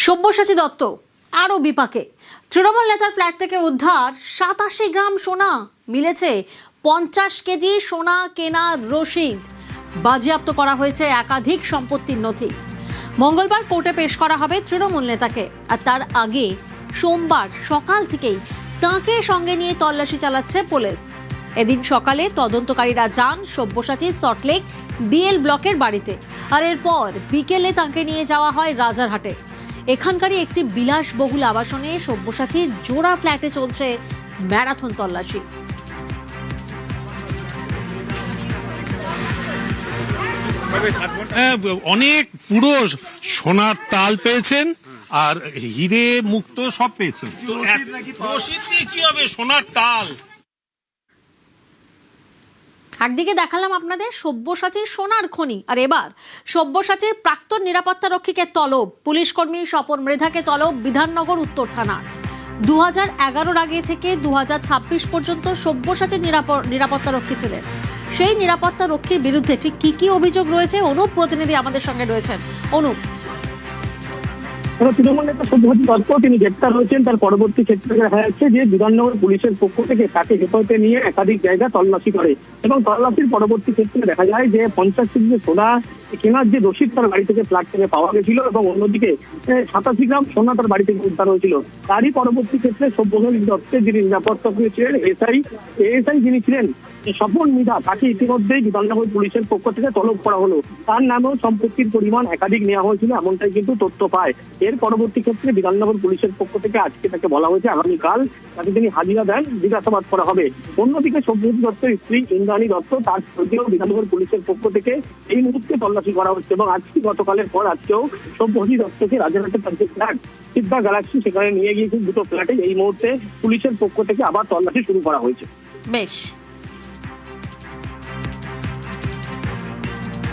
সব্যসাচী দত্ত আরও বিপাকে। তৃণমূল নেতার ফ্ল্যাট থেকে উদ্ধার 87 গ্রাম সোনা, মিলেছে 50 কেজি সোনা কেনার রসিদ। বাজেয়াপ্ত করা হয়েছে একাধিক সম্পত্তির নথি। মঙ্গলবার কোর্টে পেশ করা হবে তৃণমূল নেতাকে, আর তার আগে সোমবার সকাল থেকেই তাঁকে সঙ্গে নিয়ে তল্লাশি চালাচ্ছে পুলিশ। এদিন সকালে তদন্তকারীরা যান সব্যসাচী সল্টলেক ডিএল ব্লকের বাড়িতে, আর এরপর বিকেলে তাঁকে নিয়ে যাওয়া হয় রাজারহাটে। এখানকারই একটি বিলাসবহুল আবাসনে সব্যসাচীর জোড়া ফ্ল্যাটে চলছে ম্যারাথন তল্লাশি। অনেক পুরো সোনার তাল পেয়েছেন আর হিরে মুক্ত সব পেয়েছেন। রসিদ দিয়ে কি হবে? সোনার তাল। একদিকে দেখালাম আপনাদের সব্যসাচীর সোনার খনি, আর এবার সব্যসাচীর প্রাক্তন নিরাপত্তা রক্ষীকে তলব। পুলিশ কর্মী স্বপন মৃধাকে তলব বিধাননগর উত্তর থানার। 2011 আগে থেকে 2026 পর্যন্ত সব্যসাচীর নিরাপত্তা রক্ষী ছিলেন। সেই নিরাপত্তা রক্ষীর বিরুদ্ধে ঠিক কি অভিযোগ রয়েছে, অনুপ প্রতিনিধি আমাদের সঙ্গে রয়েছেন। অনুপ, তৃণমূল নেতা সব্যসাচী দত্ত তিনি গ্রেপ্তার হয়েছেন। তার পরবর্তী ক্ষেত্রে দেখা যাচ্ছে যে বিধাননগর পুলিশের পক্ষ থেকে তাকে হেফাজতে নিয়ে একাধিক জায়গা তল্লাশি করে, এবং তল্লাশির পরবর্তী ক্ষেত্রে দেখা যায় যে 50 কেজি সোনা কেনার যে রসিদ তার বাড়ি থেকে ফ্ল্যাট থেকে পাওয়া গেছিল, এবং অন্যদিকে 87 গ্রাম সোনা তার বাড়ি থেকে উদ্ধার হয়েছিল। তারই পরবর্তী ক্ষেত্রে সব্যসাচী দত্তের যিনি নিরাপত্তা ছিলেন এএসআই যিনি ছিলেন স্বপন মৃধা, তাকে ইতিমধ্যেই বিধাননগর পুলিশের পক্ষ থেকে তলব করা হলো। তার নামেও সম্পত্তির পরিমাণ একাধিক নেওয়া হয়েছিল, এমনটাই কিন্তু তথ্য পায়। এর পরবর্তী ক্ষেত্রে বিধাননগর পুলিশের পক্ষ থেকে আজকে তাকে বলা হয়েছে আগামীকাল তাকে তিনি হাজিরা দেন, জিজ্ঞাসাবাদ করা হবে। অন্যদিকে সব্যসাচী দত্তের স্ত্রী ইন্দ্রাণী দত্ত, তার সঙ্গেও বিধাননগর পুলিশের পক্ষ থেকে এই মুহূর্তে তল্লাশি করা হচ্ছে, এবং আজকে গতকালের পর আজকেও সব্যসাচী দত্তকে রাজারহাটে তার যে ফ্ল্যাট সিদ্ধা গ্যালাক্সি সেখানে নিয়ে গিয়েছে দুটো ফ্ল্যাটে এই মুহূর্তে পুলিশের পক্ষ থেকে আবার তল্লাশি শুরু করা হয়েছে। বেশ।